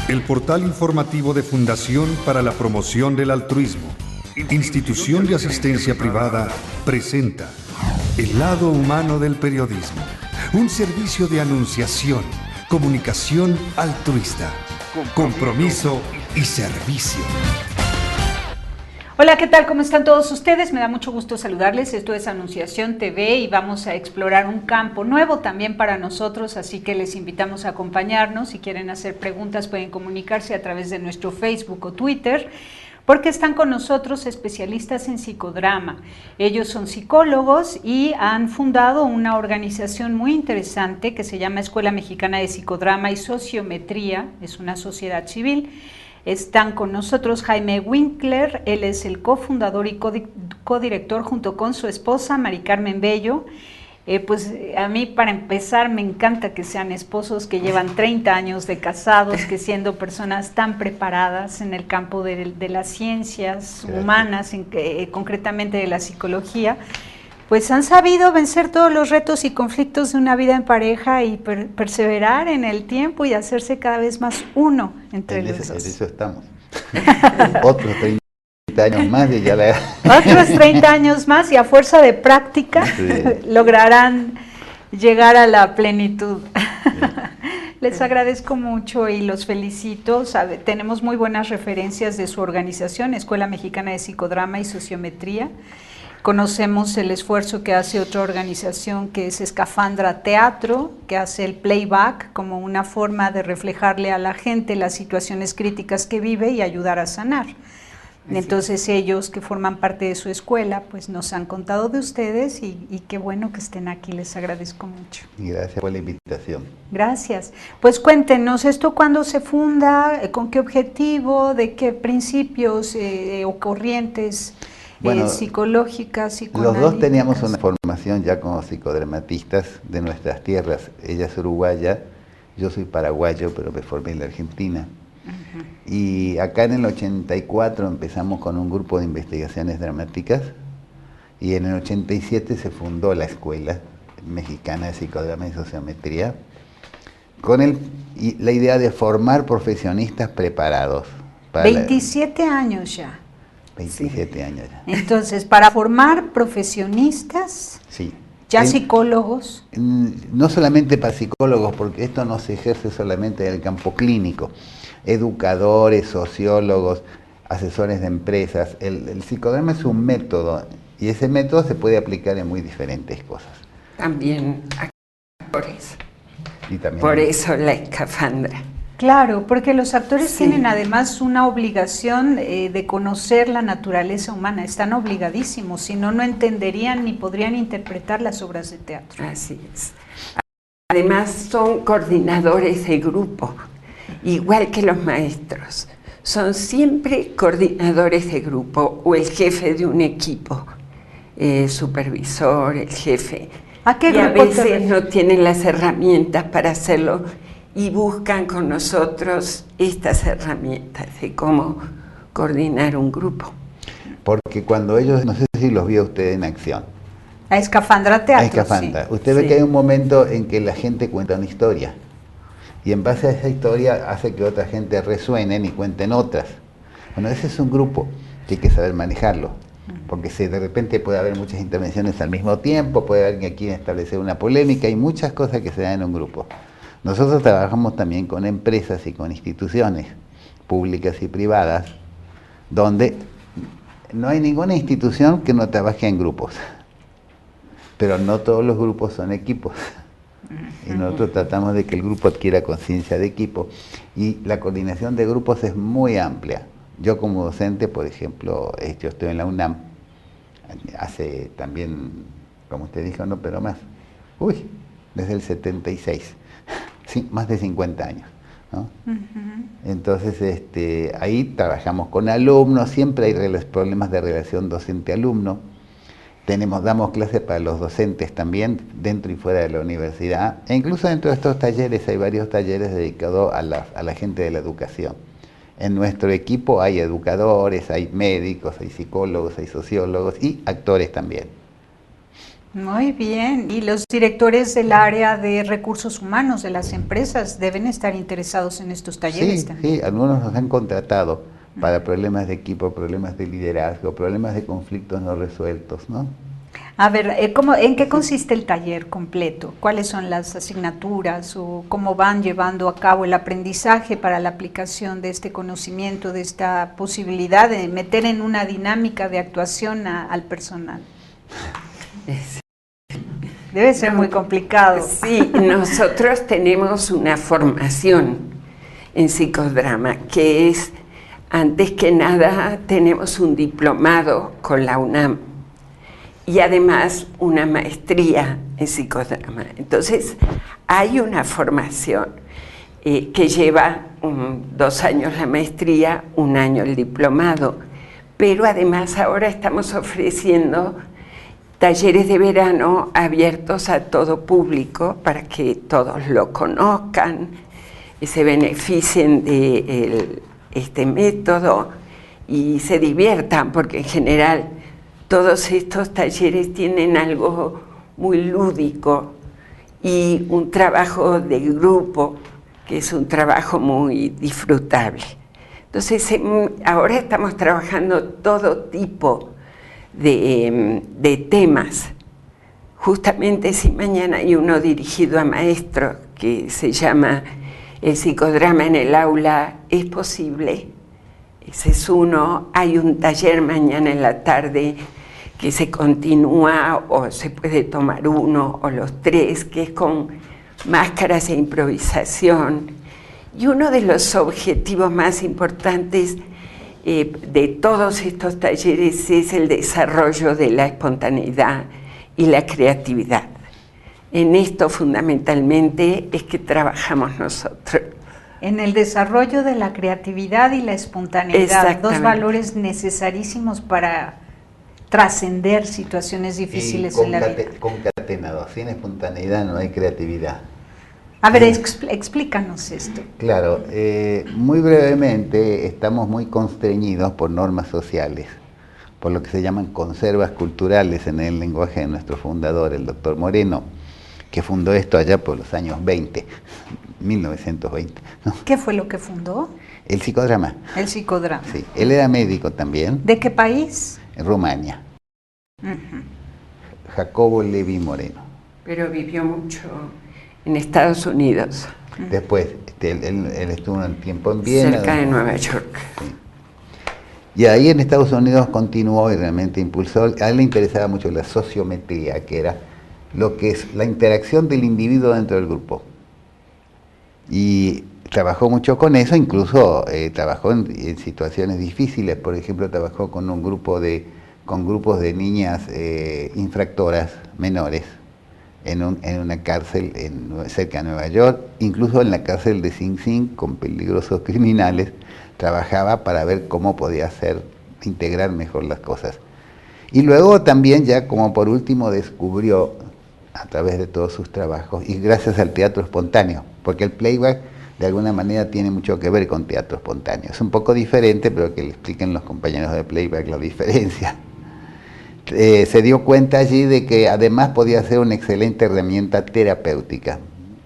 El portal informativo de Fundación para la Promoción del Altruismo, institución de asistencia privada, presenta El lado humano del periodismo, un servicio de anunciación, comunicación altruista, compromiso y servicio. Hola, ¿qué tal? ¿Cómo están todos ustedes? Me da mucho gusto saludarles. Esto es Anunciación TV y vamos a explorar un campo nuevo también para nosotros, así que les invitamos a acompañarnos. Si quieren hacer preguntas pueden comunicarse a través de nuestro Facebook o Twitter, porque están con nosotros especialistas en psicodrama. Ellos son psicólogos y han fundado una organización muy interesante que se llama Escuela Mexicana de Psicodrama y Sociometría, es una sociedad civil. Están con nosotros Jaime Winkler, él es el cofundador y codirector junto con su esposa Mari Carmen Bello. Pues a mí, para empezar, me encanta que sean esposos que llevan 30 años de casados, que siendo personas tan preparadas en el campo de las ciencias humanas, concretamente de la psicología, pues han sabido vencer todos los retos y conflictos de una vida en pareja y perseverar en el tiempo y hacerse cada vez más uno entre los dos. En eso estamos. Otros 30 años más y ya la... Otros 30 años más y a fuerza de práctica lograrán llegar a la plenitud. Les agradezco mucho y los felicito. Tenemos muy buenas referencias de su organización, Escuela Mexicana de Psicodrama y Sociometría. Conocemos el esfuerzo que hace otra organización que es Escafandra Teatro, que hace el playback como una forma de reflejarle a la gente las situaciones críticas que vive y ayudar a sanar. Entonces ellos que forman parte de su escuela pues nos han contado de ustedes y qué bueno que estén aquí, les agradezco mucho. Y gracias por la invitación. Gracias. Pues cuéntenos, ¿esto cuándo se funda? ¿Con qué objetivo? ¿De qué principios o corrientes psicológicas, psicoanalíticas? Los dos teníamos una formación ya como psicodramatistas de nuestras tierras. Ella es uruguaya, yo soy paraguayo, pero me formé en la Argentina. Y acá en el 84 empezamos con un grupo de investigaciones dramáticas y en el 87 se fundó la Escuela Mexicana de Psicodrama y Sociometría con la idea de formar profesionistas preparados. 27 años ya. 27 años ya. Entonces, para formar profesionistas, sí. ¿Ya psicólogos? No solamente para psicólogos, porque esto no se ejerce solamente en el campo clínico. Educadores, sociólogos, asesores de empresas. El psicodrama es un método y ese método se puede aplicar en muy diferentes cosas. También actores. Y también por eso la escafandra. Claro, porque los actores tienen además una obligación de conocer la naturaleza humana, están obligadísimos, si no, no entenderían ni podrían interpretar las obras de teatro. Así es. Además son coordinadores de grupo, igual que los maestros. Son siempre coordinadores de grupo o el jefe de un equipo, supervisor, el jefe. ¿A qué grupo? Y a veces te no tienen las herramientas para hacerlo y buscan con nosotros estas herramientas de cómo coordinar un grupo. Porque cuando ellos, no sé si los vio usted en acción. A Escafandra Teatro. A Escafandra. Usted ve que hay un momento en que la gente cuenta una historia. Y en base a esa historia hace que otra gente resuenen y cuenten otras. Bueno, ese es un grupo que hay que saber manejarlo. Porque si de repente puede haber muchas intervenciones al mismo tiempo, puede haber que aquí establecer una polémica, hay muchas cosas que se dan en un grupo. Nosotros trabajamos también con empresas y con instituciones públicas y privadas, donde no hay ninguna institución que no trabaje en grupos, pero no todos los grupos son equipos. Y nosotros tratamos de que el grupo adquiera conciencia de equipo. Y la coordinación de grupos es muy amplia. Yo como docente, por ejemplo, yo estoy en la UNAM, hace también, como usted dijo, no, pero más, desde el 76. Sí, más de 50 años, ¿no? Entonces ahí trabajamos con alumnos, siempre hay problemas de relación docente-alumno. Damos clases para los docentes también, dentro y fuera de la universidad. E incluso dentro de estos talleres hay varios talleres dedicados a la gente de la educación. En nuestro equipo hay educadores, hay médicos, hay psicólogos, hay sociólogos y actores también. Muy bien. Y los directores del área de recursos humanos de las empresas deben estar interesados en estos talleres Sí, también. sí, algunos nos han contratado para problemas de equipo, problemas de liderazgo, problemas de conflictos no resueltos, ¿no? A ver, ¿en qué consiste el taller completo? ¿Cuáles son las asignaturas o cómo van llevando a cabo el aprendizaje para la aplicación de este conocimiento, de esta posibilidad de meter en una dinámica de actuación al personal? Debe ser muy complicado. Sí, nosotros tenemos una formación en psicodrama que es, antes que nada, tenemos un diplomado con la UNAM y además una maestría en psicodrama. Entonces, hay una formación que lleva 2 años la maestría, 1 año el diplomado, pero además ahora estamos ofreciendo talleres de verano abiertos a todo público para que todos lo conozcan y se beneficien de este método y se diviertan, porque en general todos estos talleres tienen algo muy lúdico y un trabajo de grupo que es un trabajo muy disfrutable. Entonces ahora estamos trabajando todo tipo de temas. Justamente si mañana hay uno dirigido a maestros que se llama El psicodrama en el aula es posible. Ese es uno. Hay un taller mañana en la tarde que se continúa o se puede tomar uno o los 3, que es con máscaras e improvisación. Y uno de los objetivos más importantes de todos estos talleres es el desarrollo de la espontaneidad y la creatividad. En esto fundamentalmente es que trabajamos nosotros. En el desarrollo de la creatividad y la espontaneidad, 2 valores necesarísimos para trascender situaciones difíciles en la vida. Concatenado, sin espontaneidad no hay creatividad. A ver, explícanos esto. Claro, muy brevemente estamos muy constreñidos por normas sociales, por lo que se llaman conservas culturales en el lenguaje de nuestro fundador, el doctor Moreno, que fundó esto allá por los años 1920. ¿No? ¿Qué fue lo que fundó? El psicodrama. El psicodrama. Sí, él era médico también. ¿De qué país? En Rumania. Jacobo Levi Moreno. Pero vivió mucho en Estados Unidos. Después, él estuvo un tiempo en Viena. Cerca de Nueva York. Sí. Y ahí en Estados Unidos continuó y realmente impulsó. A él le interesaba mucho la sociometría, que era lo que es la interacción del individuo dentro del grupo. Y trabajó mucho con eso, incluso trabajó en situaciones difíciles. Por ejemplo, trabajó con grupos de niñas infractoras menores en una cárcel cerca de Nueva York, incluso en la cárcel de Sing Sing, con peligrosos criminales, trabajaba para ver cómo podía integrar mejor las cosas. Y luego también, ya como por último, descubrió a través de todos sus trabajos, y gracias al teatro espontáneo, porque el playback de alguna manera tiene mucho que ver con teatro espontáneo. Es un poco diferente, pero que le expliquen los compañeros de playback la diferencia. Se dio cuenta allí de que además podía ser una excelente herramienta terapéutica.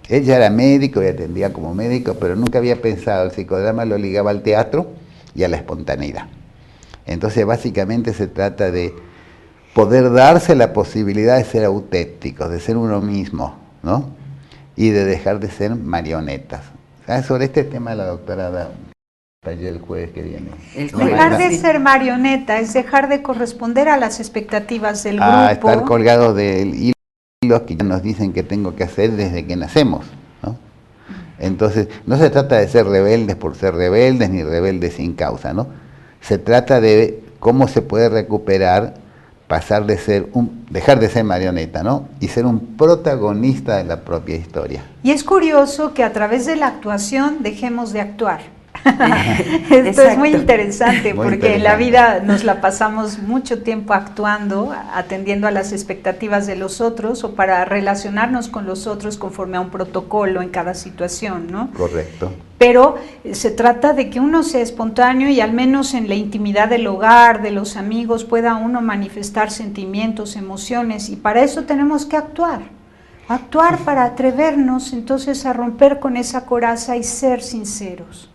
Él ya era médico y atendía como médico, pero nunca había pensado, el psicodrama lo ligaba al teatro y a la espontaneidad. Entonces básicamente se trata de poder darse la posibilidad de ser auténticos, de ser uno mismo, ¿no? Y de dejar de ser marionetas. ¿Sabes? Sobre este tema la doctora da taller el jueves que viene. Dejar de ser marioneta es dejar de corresponder a las expectativas del grupo. Estar colgado del hilo que ya nos dicen que tengo que hacer desde que nacemos, ¿no? Entonces, no se trata de ser rebeldes por ser rebeldes, ni rebeldes sin causa, ¿no? Se trata de cómo se puede recuperar, dejar de ser marioneta, ¿no? Y ser un protagonista de la propia historia. Y es curioso que a través de la actuación dejemos de actuar. Esto es muy interesante Muy porque en la interesante. vida nos la pasamos mucho tiempo actuando, atendiendo a las expectativas de los otros o para relacionarnos con los otros conforme a un protocolo en cada situación, ¿no? Correcto. Pero se trata de que uno sea espontáneo y al menos en la intimidad del hogar, de los amigos, pueda uno manifestar sentimientos, emociones, y para eso tenemos que actuar para atrevernos entonces a romper con esa coraza y ser sinceros.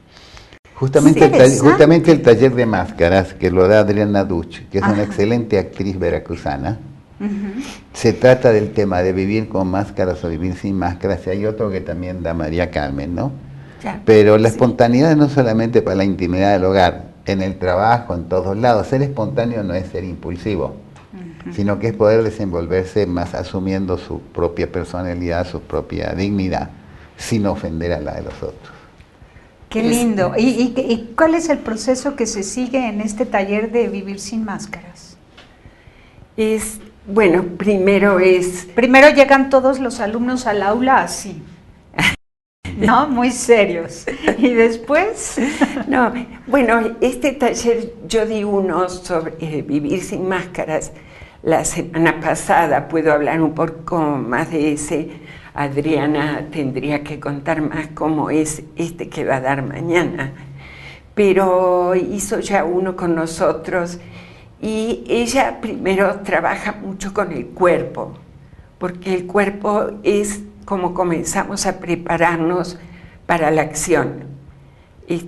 Justamente Interesante. justamente el taller de máscaras que lo da Adriana Duch, que es Ajá. una excelente actriz veracruzana, Ujú. se trata del tema de vivir con máscaras o vivir sin máscaras, y hay otro que también da María Carmen, ¿no? Ya. Pero la Sí. espontaneidad no solamente para la intimidad del hogar, en el trabajo, en todos lados. Ser espontáneo no es ser impulsivo, sino que es poder desenvolverse más asumiendo su propia personalidad, su propia dignidad, sin ofender a la de los otros. Qué lindo. ¿Y cuál es el proceso que se sigue en este taller de vivir sin máscaras? Bueno, primero es Primero llegan todos los alumnos al aula así, ¿no? Muy serios. Y después, No, bueno, este taller yo di uno sobre vivir sin máscaras la semana pasada, puedo hablar un poco más de ese. Adriana tendría que contar más cómo es este que va a dar mañana, pero hizo ya uno con nosotros y ella primero trabaja mucho con el cuerpo, porque el cuerpo es como comenzamos a prepararnos para la acción. Y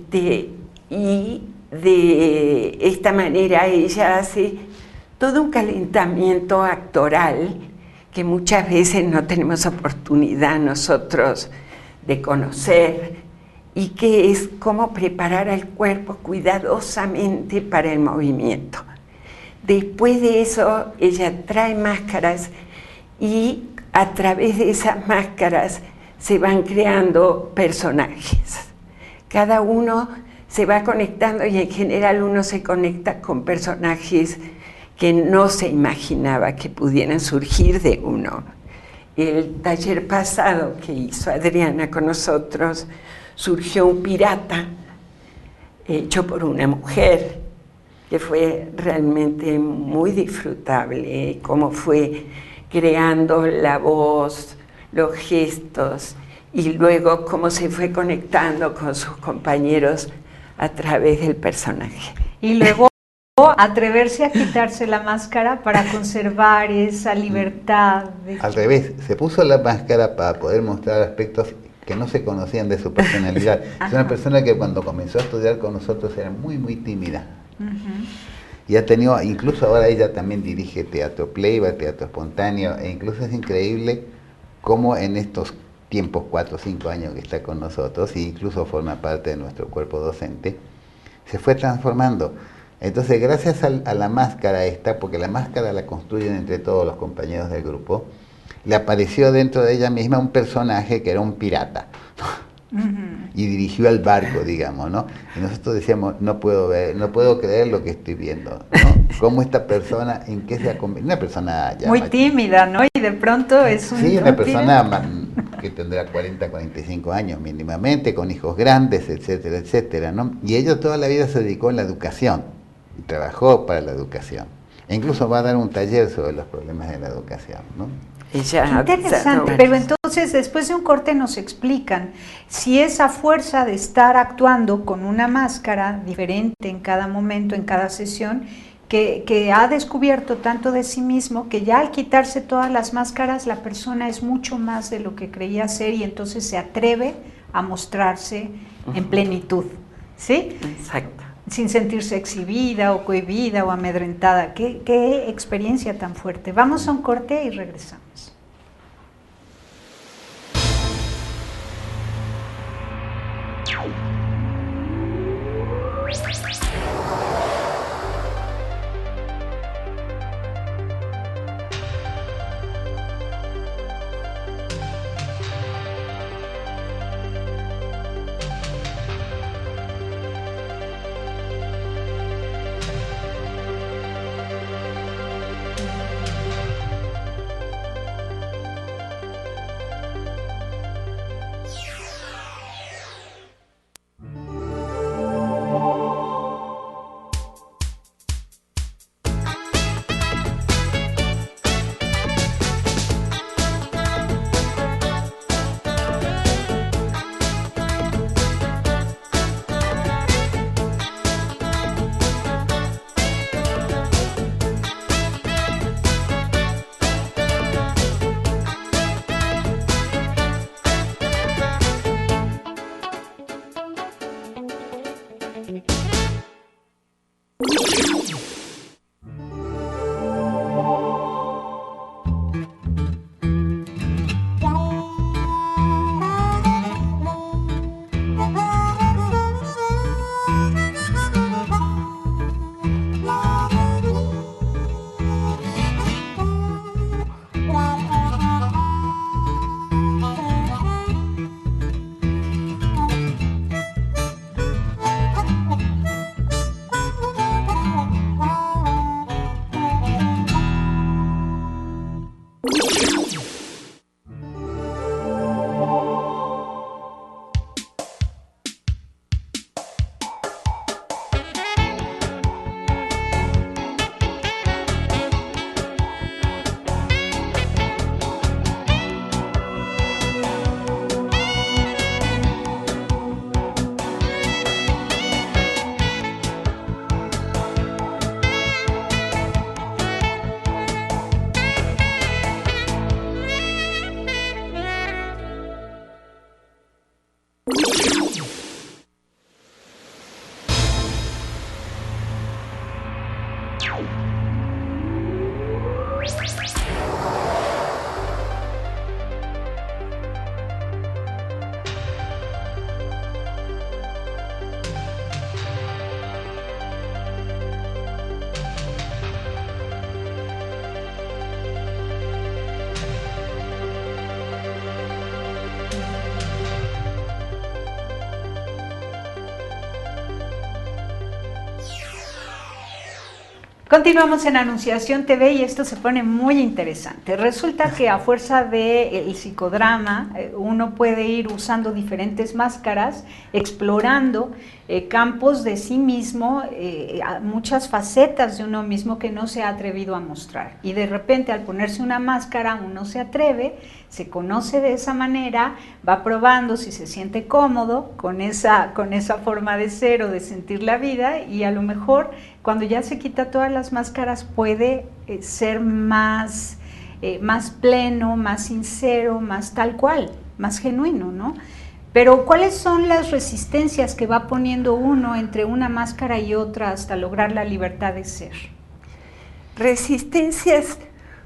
de esta manera ella hace todo un calentamiento actoral que muchas veces no tenemos oportunidad nosotros de conocer, y que es cómo preparar al cuerpo cuidadosamente para el movimiento. Después de eso, ella trae máscaras y a través de esas máscaras se van creando personajes. Cada uno se va conectando y en general uno se conecta con personajes que no se imaginaba que pudieran surgir de uno. El taller pasado que hizo Adriana con nosotros, surgió un pirata hecho por una mujer, que fue realmente muy disfrutable, cómo fue creando la voz, los gestos, y luego cómo se fue conectando con sus compañeros a través del personaje. y luego atreverse a quitarse la máscara para conservar esa libertad. Al revés, se puso la máscara para poder mostrar aspectos que no se conocían de su personalidad. Es una persona que cuando comenzó a estudiar con nosotros era muy, muy tímida. Y ha tenido, incluso ahora ella también dirige teatro playback, teatro espontáneo, e incluso es increíble cómo en estos tiempos, 4 o 5 años que está con nosotros, e incluso forma parte de nuestro cuerpo docente, se fue transformando. Entonces, gracias a la máscara esta, porque la máscara la construyen entre todos los compañeros del grupo, le apareció dentro de ella misma un personaje que era un pirata. Y dirigió al barco, digamos, ¿no? Y nosotros decíamos, no puedo creer lo que estoy viendo, ¿no? Cómo esta persona, en qué se ha convertido, una persona ya Muy tímida, ¿no? Y de pronto es un... sí, una un persona que tendrá 40, 45 años mínimamente, con hijos grandes, etcétera, etcétera, ¿no? Y ella toda la vida se dedicó a la educación, y trabajó para la educación. E incluso va a dar un taller sobre los problemas de la educación, ¿no? Ella Qué interesante, pero entonces después de un corte nos explican si esa fuerza de estar actuando con una máscara diferente en cada momento, en cada sesión, que ha descubierto tanto de sí mismo que ya al quitarse todas las máscaras la persona es mucho más de lo que creía ser y entonces se atreve a mostrarse en plenitud, ¿sí? Exacto. Sin sentirse exhibida o cohibida o amedrentada. Qué experiencia tan fuerte. Vamos a un corte y regresamos. Continuamos en Anunciación TV y esto se pone muy interesante. Resulta que a fuerza del psicodrama uno puede ir usando diferentes máscaras, explorando campos de sí mismo, muchas facetas de uno mismo que no se ha atrevido a mostrar. Y de repente al ponerse una máscara uno se atreve, se conoce de esa manera, va probando si se siente cómodo con esa forma de ser o de sentir la vida, y a lo mejor cuando ya se quita todas las máscaras puede ser más pleno, más sincero, más tal cual, más genuino, ¿no? Pero ¿cuáles son las resistencias que va poniendo uno entre una máscara y otra hasta lograr la libertad de ser? Resistencias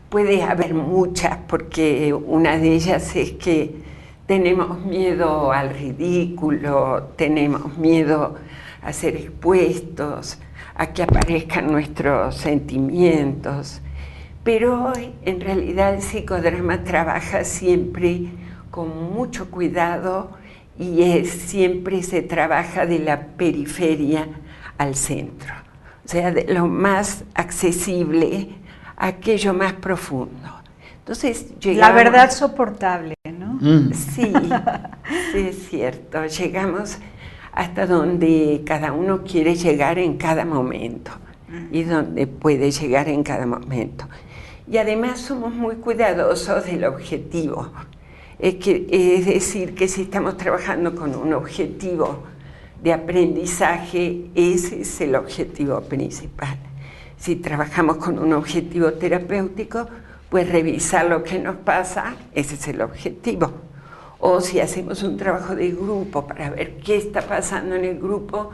puede haber muchas, porque una de ellas es que tenemos miedo al ridículo, tenemos miedo a ser expuestos, a que aparezcan nuestros sentimientos, pero en realidad el psicodrama trabaja siempre con mucho cuidado y siempre se trabaja de la periferia al centro, o sea, de lo más accesible a aquello más profundo. Entonces, la verdad soportable, ¿no? Sí, sí, es cierto, llegamos hasta donde cada uno quiere llegar en cada momento y donde puede llegar en cada momento. Y además somos muy cuidadosos del objetivo. Es decir, que si estamos trabajando con un objetivo de aprendizaje, ese es el objetivo principal. Si trabajamos con un objetivo terapéutico, pues revisar lo que nos pasa, ese es el objetivo. O si hacemos un trabajo de grupo para ver qué está pasando en el grupo,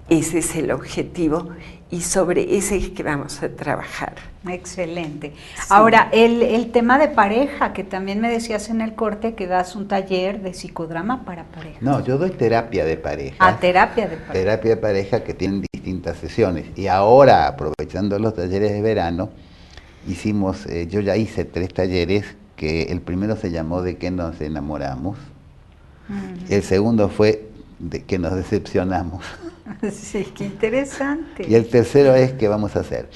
ese es el objetivo y sobre ese es que vamos a trabajar. Excelente. Sí. Ahora, el tema de pareja, que también me decías en el corte que das un taller de psicodrama para pareja. No, yo doy terapia de pareja. Ah, terapia de pareja. Terapia de pareja que tienen distintas sesiones. Y ahora, aprovechando los talleres de verano, yo ya hice 3 talleres, que el primero se llamó ¿De qué nos enamoramos? El segundo fue ¿De qué nos decepcionamos? Sí, qué interesante. Y el tercero es ¿qué vamos a hacer?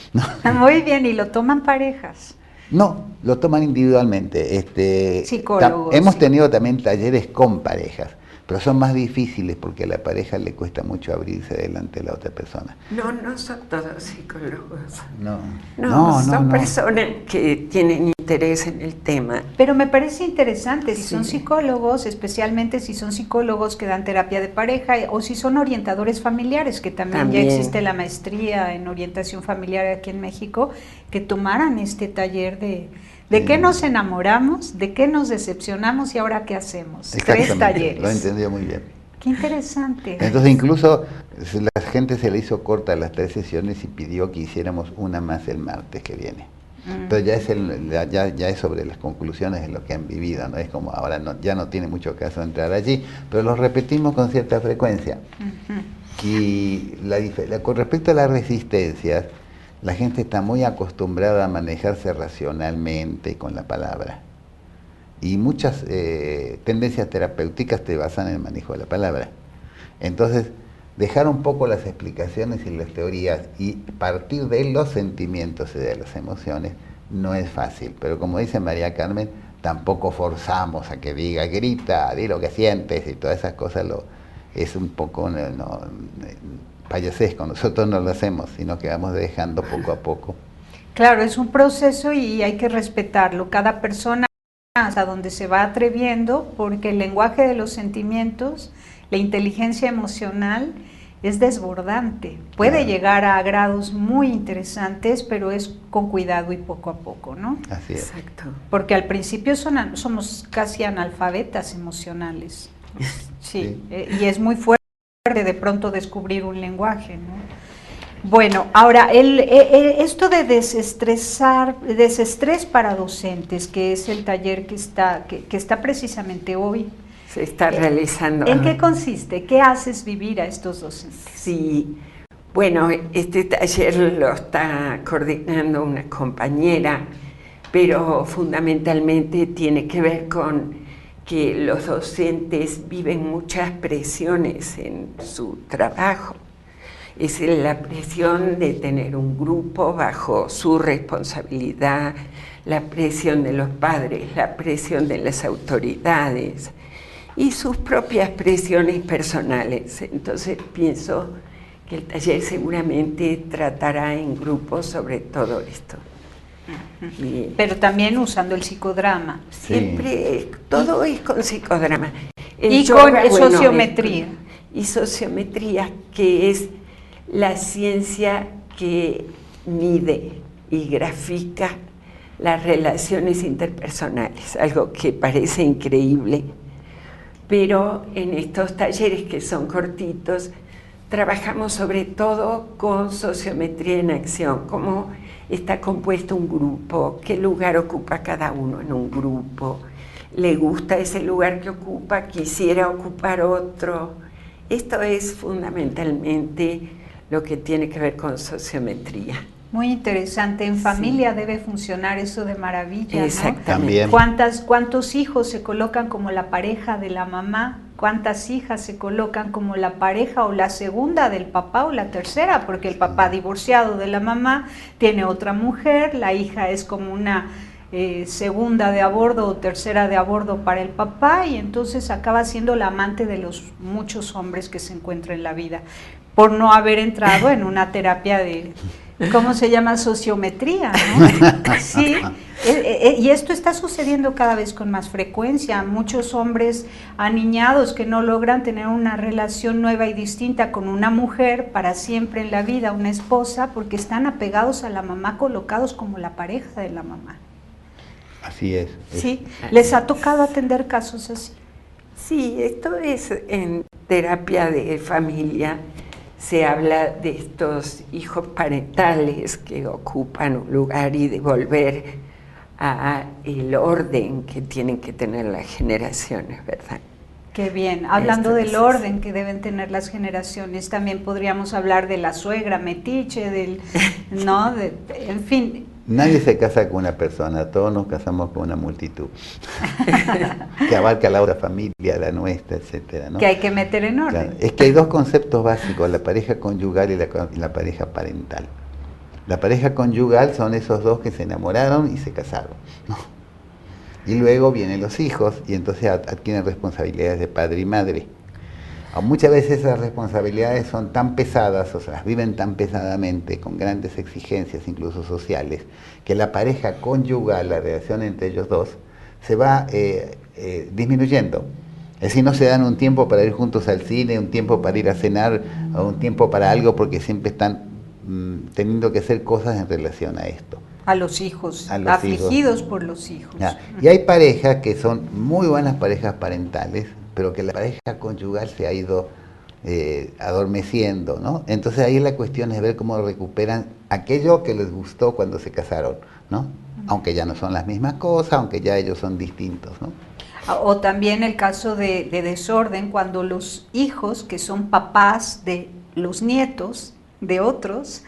Muy bien, ¿y lo toman parejas? No, lo toman individualmente. Psicólogos. Hemos tenido también talleres con parejas, pero son más difíciles porque a la pareja le cuesta mucho abrirse delante de la otra persona. No son todos psicólogos. No, son personas que tienen interés en el tema. Pero me parece interesante, si Sí. son psicólogos, especialmente si son psicólogos que dan terapia de pareja, o si son orientadores familiares, que también ya existe la maestría en orientación familiar aquí en México, que tomaran este taller de qué nos enamoramos, de qué nos decepcionamos y ahora qué hacemos. 3 Exactamente, talleres. lo entendió muy bien. Qué interesante. Entonces incluso la gente se le hizo corta las 3 sesiones y pidió que hiciéramos una más el martes que viene. Pero ya es sobre las conclusiones de lo que han vivido, ¿no? Es como ahora ya no tiene mucho caso entrar allí, pero lo repetimos con cierta frecuencia. Y con respecto a las resistencias, la gente está muy acostumbrada a manejarse racionalmente con la palabra. Y muchas tendencias terapéuticas te basan en el manejo de la palabra. Entonces, dejar un poco las explicaciones y las teorías y partir de los sentimientos y de las emociones no es fácil. Pero como dice María Carmen, tampoco forzamos a que diga, grita, di lo que sientes y todas esas cosas. Es un poco payasesco, nosotros no lo hacemos, sino que vamos dejando poco a poco. Claro, es un proceso y hay que respetarlo. Cada persona hasta donde se va atreviendo, porque el lenguaje de los sentimientos, la inteligencia emocional es desbordante. Puede llegar a grados muy interesantes, pero es con cuidado y poco a poco, ¿no? Así es. Exacto. Porque al principio somos casi analfabetas emocionales. Sí, y es muy fuerte de pronto descubrir un lenguaje, ¿no? Bueno, ahora, esto de desestrés para docentes, que es el taller que está precisamente hoy. Se está realizando. ¿En qué consiste? ¿Qué haces vivir a estos docentes? Sí, bueno, este taller lo está coordinando una compañera, pero fundamentalmente tiene que ver con que los docentes viven muchas presiones en su trabajo. Es la presión de tener un grupo bajo su responsabilidad, la presión de los padres, la presión de las autoridades y sus propias presiones personales. Entonces pienso que el taller seguramente tratará en grupo sobre todo esto. Pero también usando el psicodrama. Siempre, todo es con psicodrama. Y con sociometría. Y sociometría, que es la ciencia que mide y grafica las relaciones interpersonales, algo que parece increíble, pero en estos talleres que son cortitos, trabajamos sobre todo con sociometría en acción, cómo está compuesto un grupo, qué lugar ocupa cada uno en un grupo, le gusta ese lugar que ocupa, quisiera ocupar otro. Esto es fundamentalmente lo que tiene que ver con sociometría. Muy interesante. En familia debe funcionar eso de maravilla, ¿no? Exactamente. ¿Cuántos hijos se colocan como la pareja de la mamá? ¿Cuántas hijas se colocan como la pareja o la segunda del papá o la tercera? Porque el papá divorciado de la mamá tiene otra mujer, la hija es como una segunda de a bordo o tercera de a bordo para el papá, y entonces acaba siendo la amante de los muchos hombres que se encuentran en la vida, por no haber entrado en una terapia de, ¿cómo se llama? Sociometría, ¿no? Sí, y esto está sucediendo cada vez con más frecuencia. Muchos hombres aniñados que no logran tener una relación nueva y distinta con una mujer para siempre en la vida, una esposa, porque están apegados a la mamá, colocados como la pareja de la mamá. Así es. Sí, ¿les ha tocado atender casos así? Sí, esto es en terapia de familia. Se habla de estos hijos parentales que ocupan un lugar y de volver a el orden que tienen que tener las generaciones, ¿verdad? Qué bien. Hablando del orden que deben tener las generaciones, también podríamos hablar de la suegra metiche, ¿no? En fin. Nadie se casa con una persona, todos nos casamos con una multitud que abarca la otra familia, la nuestra, etcétera, ¿no? Que hay que meter en orden. Claro. Es que hay dos conceptos básicos, la pareja conyugal y la pareja parental. La pareja conyugal son esos dos que se enamoraron y se casaron, ¿no? Y luego vienen los hijos y entonces adquieren responsabilidades de padre y madre. Muchas veces esas responsabilidades son tan pesadas, o sea, las viven tan pesadamente, con grandes exigencias, incluso sociales, que la pareja conyugal, la relación entre ellos dos, se va disminuyendo. Es decir, no se dan un tiempo para ir juntos al cine, un tiempo para ir a cenar, o un tiempo para algo, porque siempre están teniendo que hacer cosas en relación a esto. A los hijos, afligidos por los hijos. Y hay parejas que son muy buenas parejas parentales, pero que la pareja conyugal se ha ido adormeciendo, ¿no? Entonces ahí la cuestión es ver cómo recuperan aquello que les gustó cuando se casaron, ¿no? Aunque ya no son las mismas cosas, aunque ya ellos son distintos, ¿no? O también el caso de desorden, cuando los hijos, que son papás de los nietos de otros,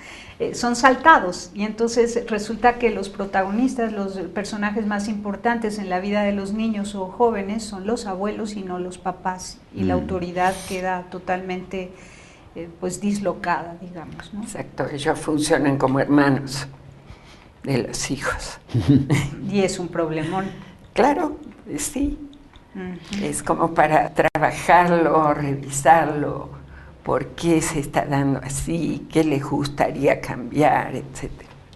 son saltados, y entonces resulta que los protagonistas, los personajes más importantes en la vida de los niños o jóvenes son los abuelos y no los papás, y la autoridad queda totalmente pues dislocada, digamos, ¿no? Exacto, ellos funcionan como hermanos de los hijos. Y es un problemón. Claro, sí. Es como para trabajarlo, revisarlo, por qué se está dando así, qué les gustaría cambiar, etc.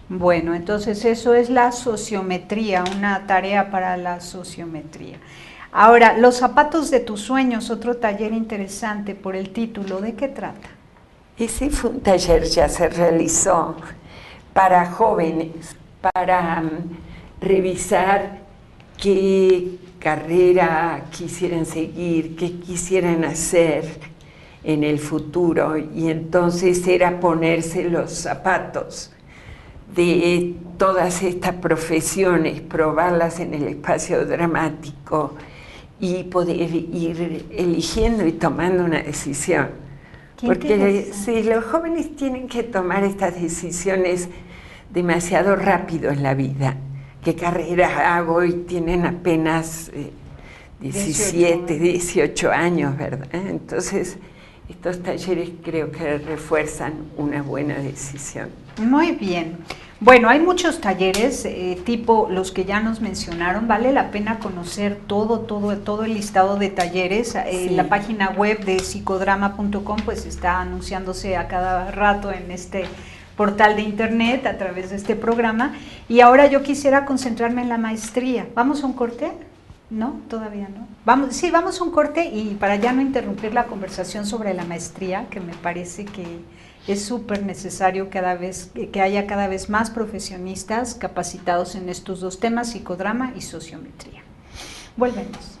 Bueno, entonces eso es la sociometría, una tarea para la sociometría. Ahora, Los zapatos de tus sueños, otro taller interesante por el título, ¿de qué trata? Ese fue un taller, ya se realizó para jóvenes, para revisar qué carrera quisieran seguir, qué quisieran hacer en el futuro, y entonces era ponerse los zapatos de todas estas profesiones, probarlas en el espacio dramático y poder ir eligiendo y tomando una decisión. Porque si los jóvenes tienen que tomar estas decisiones demasiado rápido en la vida, ¿qué carrera hago? Y tienen apenas 17, 18 años, ¿verdad? Entonces, estos talleres creo que refuerzan una buena decisión. Muy bien. Bueno, hay muchos talleres, tipo los que ya nos mencionaron. Vale la pena conocer todo el listado de talleres. Sí. La página web de psicodrama.com pues está anunciándose a cada rato en este portal de internet a través de este programa. Y ahora yo quisiera concentrarme en la maestría. ¿Vamos a un corte? No, todavía no. Vamos a un corte, y para ya no interrumpir la conversación sobre la maestría, que me parece que es súper necesario que haya cada vez más profesionistas capacitados en estos dos temas, psicodrama y sociometría. Volvemos.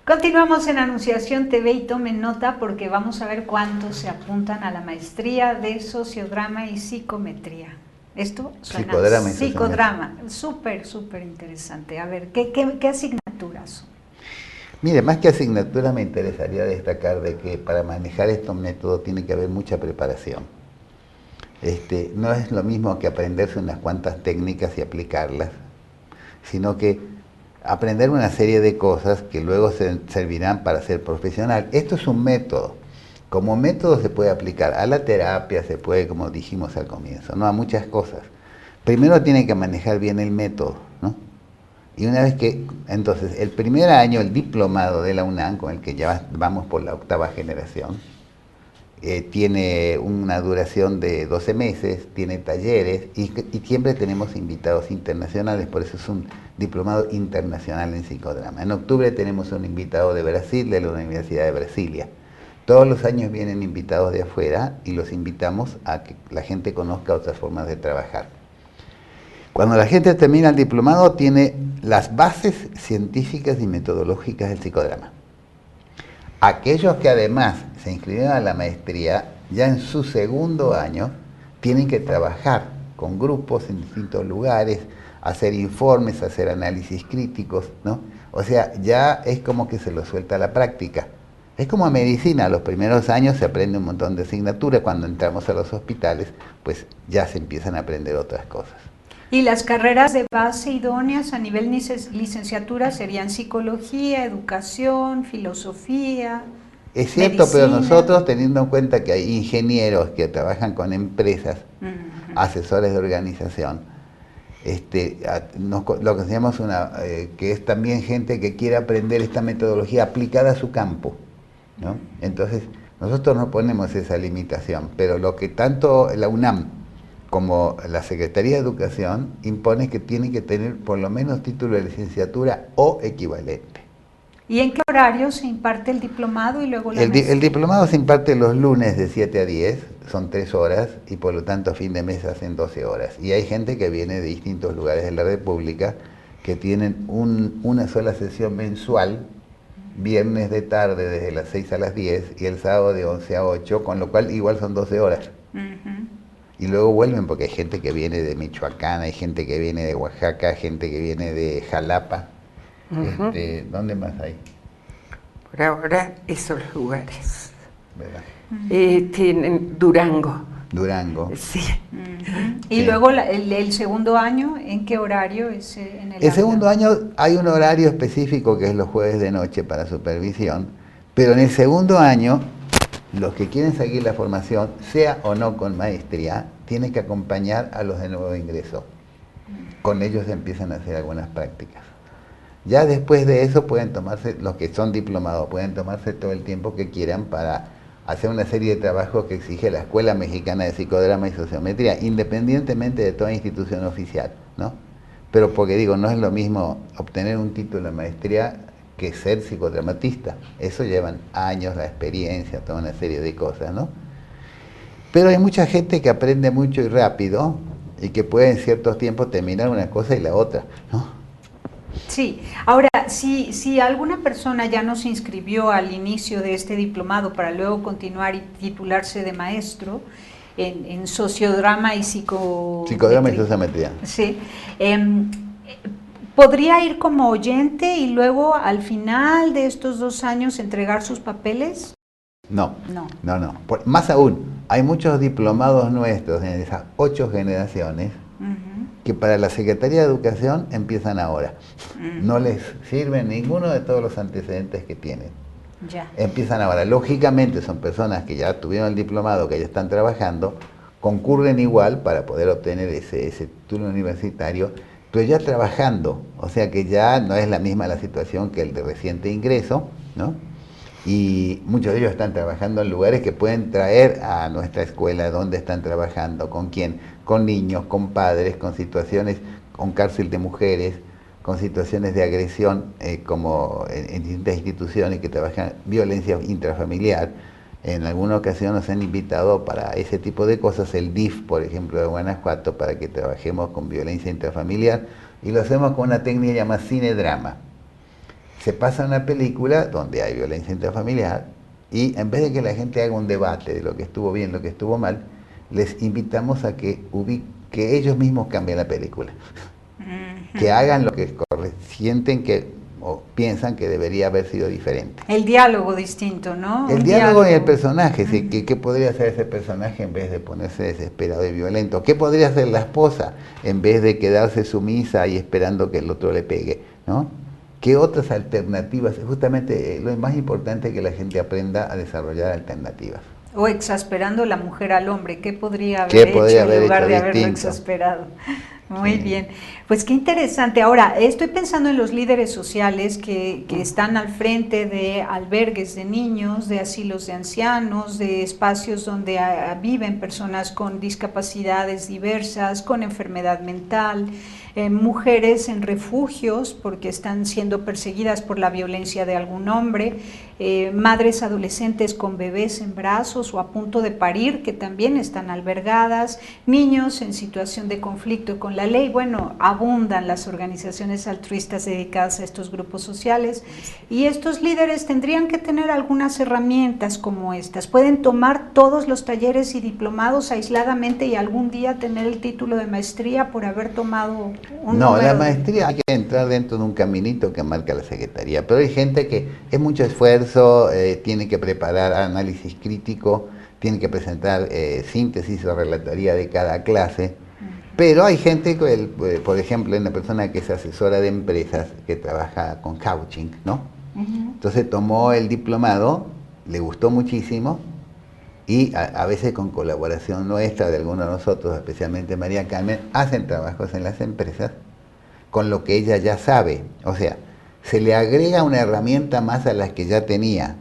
Continuamos en Anunciación TV y tomen nota porque vamos a ver cuántos se apuntan a la maestría de sociodrama y psicometría. Esto suena Psicodrama y psicodrama, súper interesante. A ver, ¿qué asignaturas son? Mire, más que asignatura me interesaría destacar de que para manejar estos métodos tiene que haber mucha preparación. No es lo mismo que aprenderse unas cuantas técnicas y aplicarlas, sino que aprender una serie de cosas que luego servirán para ser profesional. Esto es un método. Como método se puede aplicar a la terapia, se puede, como dijimos al comienzo, ¿no? A muchas cosas. Primero tiene que manejar bien el método, ¿no? Y una vez que, entonces, el primer año, el diplomado de la UNAM, con el que ya vamos por la 8ª generación, tiene una duración de 12 meses, tiene talleres y siempre tenemos invitados internacionales, por eso es un diplomado internacional en psicodrama. En octubre tenemos un invitado de Brasil, de la Universidad de Brasilia. Todos los años vienen invitados de afuera y los invitamos a que la gente conozca otras formas de trabajar. Cuando la gente termina el diplomado tiene las bases científicas y metodológicas del psicodrama. Aquellos que además se inscribieron a la maestría, ya en su segundo año, tienen que trabajar con grupos en distintos lugares, hacer informes, hacer análisis críticos, ¿no? O sea, ya es como que se lo suelta a la práctica. Es como medicina, los primeros años se aprende un montón de asignaturas, cuando entramos a los hospitales, pues ya se empiezan a aprender otras cosas. Y las carreras de base idóneas a nivel licenciatura serían psicología, educación, filosofía. Es cierto, medicina. pero nosotros, teniendo en cuenta que hay ingenieros que trabajan con empresas, asesores de organización, lo que llamamos que es también gente que quiere aprender esta metodología aplicada a su campo, ¿no? Entonces, nosotros no ponemos esa limitación, pero lo que tanto la UNAM como la Secretaría de Educación impone que tienen que tener por lo menos título de licenciatura o equivalente. ¿Y en qué horario se imparte el diplomado y luego la maestría? El diplomado se imparte los lunes de 7 a 10, son 3 horas, y por lo tanto a fin de mes hacen 12 horas. Y hay gente que viene de distintos lugares de la República que tienen una sola sesión mensual, viernes de tarde desde las 6 a las 10 y el sábado de 11 a 8, con lo cual igual son 12 horas. Y luego vuelven porque hay gente que viene de Michoacán, hay gente que viene de Oaxaca, gente que viene de Jalapa. ¿Dónde más hay? Por ahora esos lugares. ¿Verdad? Tienen Durango. Durango. Sí. Y Sí. luego el segundo año, ¿en qué horario es en el El segundo año hay un horario específico que es los jueves de noche para supervisión, pero en el segundo año los que quieren seguir la formación, sea o no con maestría, tienen que acompañar a los de nuevo ingreso. Con ellos empiezan a hacer algunas prácticas. Ya después de eso pueden tomarse, los que son diplomados, pueden tomarse todo el tiempo que quieran para hacer una serie de trabajos que exige la Escuela Mexicana de Psicodrama y Sociometría, independientemente de toda institución oficial, ¿no? Pero porque digo, no es lo mismo obtener un título de maestría que ser psicodramatista. Eso llevan años, la experiencia, toda una serie de cosas, ¿no? Pero hay mucha gente que aprende mucho y rápido y que puede en ciertos tiempos terminar una cosa y la otra, ¿no? Sí, ahora, si alguna persona ya no se inscribió al inicio de este diplomado para luego continuar y titularse de maestro en sociodrama y Psicodrama y sociometría. Sí, ¿podría ir como oyente y luego al final de estos 2 años entregar sus papeles? No. No. Más aún, hay muchos diplomados nuestros en esas 8 generaciones que para la Secretaría de Educación empiezan ahora. No les sirve ninguno de todos los antecedentes que tienen. Ya. Empiezan ahora. Lógicamente son personas que ya tuvieron el diplomado, que ya están trabajando, concurren igual para poder obtener ese título universitario, pero ya trabajando. O sea que ya no es la misma la situación que el de reciente ingreso, ¿no? Y muchos de ellos están trabajando en lugares que pueden traer a nuestra escuela donde están trabajando, con quién, con niños, con padres, con situaciones, con cárcel de mujeres, con situaciones de agresión, como en distintas instituciones que trabajan violencia intrafamiliar. En alguna ocasión nos han invitado para ese tipo de cosas, el DIF, por ejemplo, de Guanajuato, para que trabajemos con violencia intrafamiliar, y lo hacemos con una técnica llamada cinedrama. se pasa una película donde hay violencia intrafamiliar y en vez de que la gente haga un debate de lo que estuvo bien, lo que estuvo mal, les invitamos a que ellos mismos cambien la película. Que hagan lo que sienten que o piensan que debería haber sido diferente. El diálogo distinto, ¿no? El diálogo y el personaje, ¿sí? ¿Qué podría hacer ese personaje en vez de ponerse desesperado y violento? ¿Qué podría hacer la esposa en vez de quedarse sumisa y esperando que el otro le pegue, ¿no? ¿Qué otras alternativas? Justamente lo más importante es que la gente aprenda a desarrollar alternativas. O exasperando la mujer al hombre, ¿qué podría haber hecho en lugar de haberlo exasperado? Muy bien, pues qué interesante. Ahora, estoy pensando en los líderes sociales que están al frente de albergues de niños, de asilos de ancianos, de espacios donde viven personas con discapacidades diversas, con enfermedad mental, mujeres en refugios porque están siendo perseguidas por la violencia de algún hombre, madres adolescentes con bebés en brazos o a punto de parir que también están albergadas, niños en situación de conflicto con la ley. Bueno, abundan las organizaciones altruistas dedicadas a estos grupos sociales y estos líderes tendrían que tener algunas herramientas como estas. Pueden tomar todos los talleres y diplomados aisladamente y algún día tener el título de maestría por haber tomado la maestría hay que entrar dentro de un caminito que marca la Secretaría, pero hay gente que es mucho esfuerzo, tiene que preparar análisis crítico, tiene que presentar síntesis o relatoría de cada clase, pero hay gente, por ejemplo, una persona que es asesora de empresas que trabaja con coaching, ¿no? Entonces tomó el diplomado, le gustó muchísimo, y a veces con colaboración nuestra, de algunos de nosotros, especialmente María Carmen, hacen trabajos en las empresas con lo que ella ya sabe. O sea, se le agrega una herramienta más a las que ya tenía.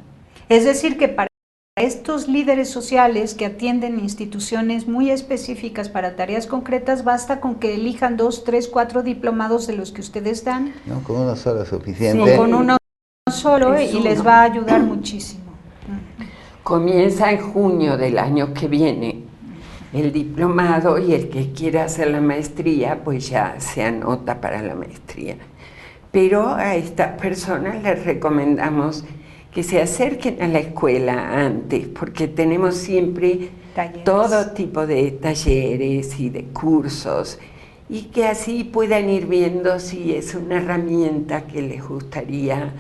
Es decir, que para estos líderes sociales que atienden instituciones muy específicas para tareas concretas, basta con que elijan 2, 3, 4 diplomados de los que ustedes dan. No, con uno solo es suficiente. Sí, con uno solo y les va a ayudar muchísimo. Comienza en junio del año que viene el diplomado y el que quiera hacer la maestría pues ya se anota para la maestría. Pero a estas personas les recomendamos que se acerquen a la escuela antes, porque tenemos siempre todo tipo de talleres y de cursos y que así puedan ir viendo si es una herramienta que les gustaría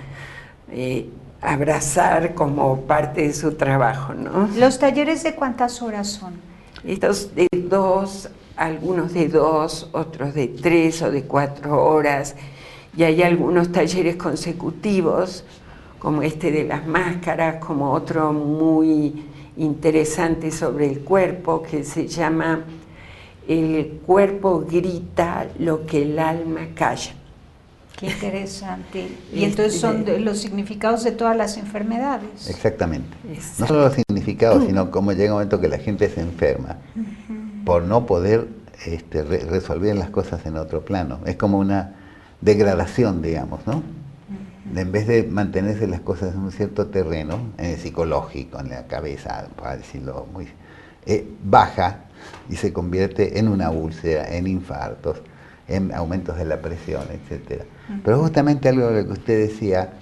abrazar como parte de su trabajo, ¿no? ¿Los talleres de cuántas horas son? Estos de 2, algunos de 2, otros de 3 o de 4 horas, y hay algunos talleres consecutivos, como este de las máscaras, como otro muy interesante sobre el cuerpo, que se llama El cuerpo grita lo que el alma calla. Qué interesante. Y entonces son los significados de todas las enfermedades. Exactamente. No solo los significados, sino cómo llega un momento que la gente se enferma por no poder resolver las cosas en otro plano. Es como una degradación, digamos, ¿no? En vez de mantenerse las cosas en un cierto terreno, en el psicológico, en la cabeza, para decirlo muy... baja y se convierte en una úlcera, en infartos, en aumentos de la presión, etcétera. Pero justamente algo de lo que usted decía,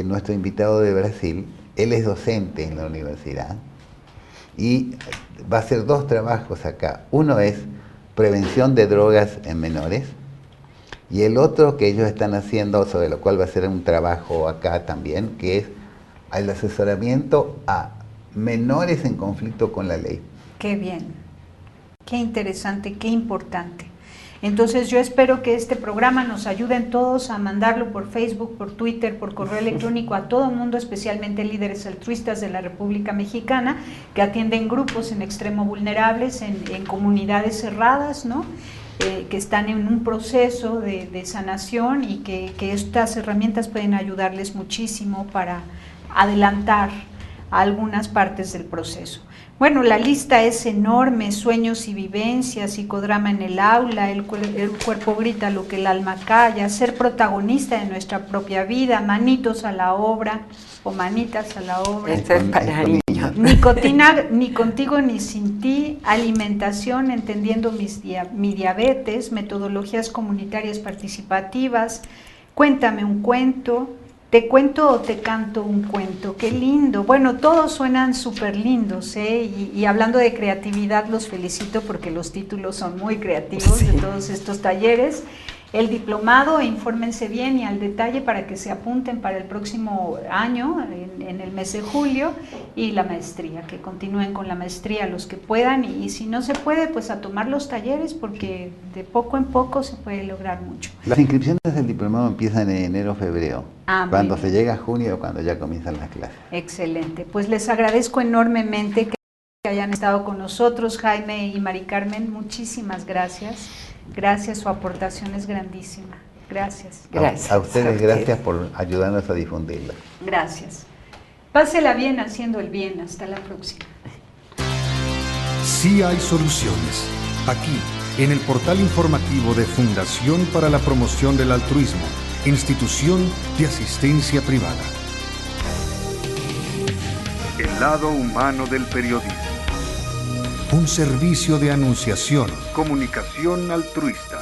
nuestro invitado de Brasil, él es docente en la universidad y va a hacer 2 trabajos acá. Uno es prevención de drogas en menores y el otro que ellos están haciendo, sobre lo cual va a ser un trabajo acá también, que es el asesoramiento a menores en conflicto con la ley. Qué bien, qué interesante, qué importante. Entonces yo espero que este programa nos ayuden todos a mandarlo por Facebook, por Twitter, por correo electrónico a todo el mundo, especialmente líderes altruistas de la República Mexicana que atienden grupos en extremo vulnerables, en comunidades cerradas, ¿no? Que están en un proceso de sanación y que estas herramientas pueden ayudarles muchísimo para adelantar algunas partes del proceso. Bueno, la lista es enorme: sueños y vivencias, psicodrama en el aula, el cuerpo grita lo que el alma calla, ser protagonista de nuestra propia vida, manitos a la obra o manitas a la obra. Esto es para niños. Nicotina, ni contigo ni sin ti, alimentación, entendiendo mi diabetes, metodologías comunitarias participativas, cuéntame un cuento, Te cuento o te canto un cuento, qué lindo. Bueno, todos suenan súper lindos, ¿eh? Y hablando de creatividad, los felicito porque los títulos son muy creativos de todos estos talleres. El diplomado, infórmense bien y al detalle para que se apunten para el próximo año, en el mes de julio, y la maestría, que continúen con la maestría los que puedan, y si no se puede, pues a tomar los talleres, porque de poco en poco se puede lograr mucho. Las inscripciones del diplomado empiezan en enero o febrero, cuando se llega a junio o cuando ya comienzan las clases. Excelente, pues les agradezco enormemente que hayan estado con nosotros, Jaime y Mari Carmen, muchísimas gracias. Gracias, su aportación es grandísima. Gracias. Gracias. A ustedes, gracias por ayudarnos a difundirla. Gracias. Pásela bien haciendo el bien. Hasta la próxima. Sí hay soluciones. Aquí, en el portal informativo de Fundación para la Promoción del Altruismo, Institución de Asistencia Privada. El lado humano del periodismo. Un servicio de anunciación, comunicación altruista.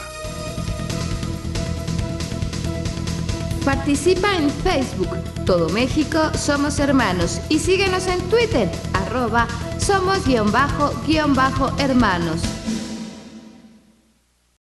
Participa en Facebook, Todo México Somos Hermanos, y síguenos en Twitter, @somos_hermanos.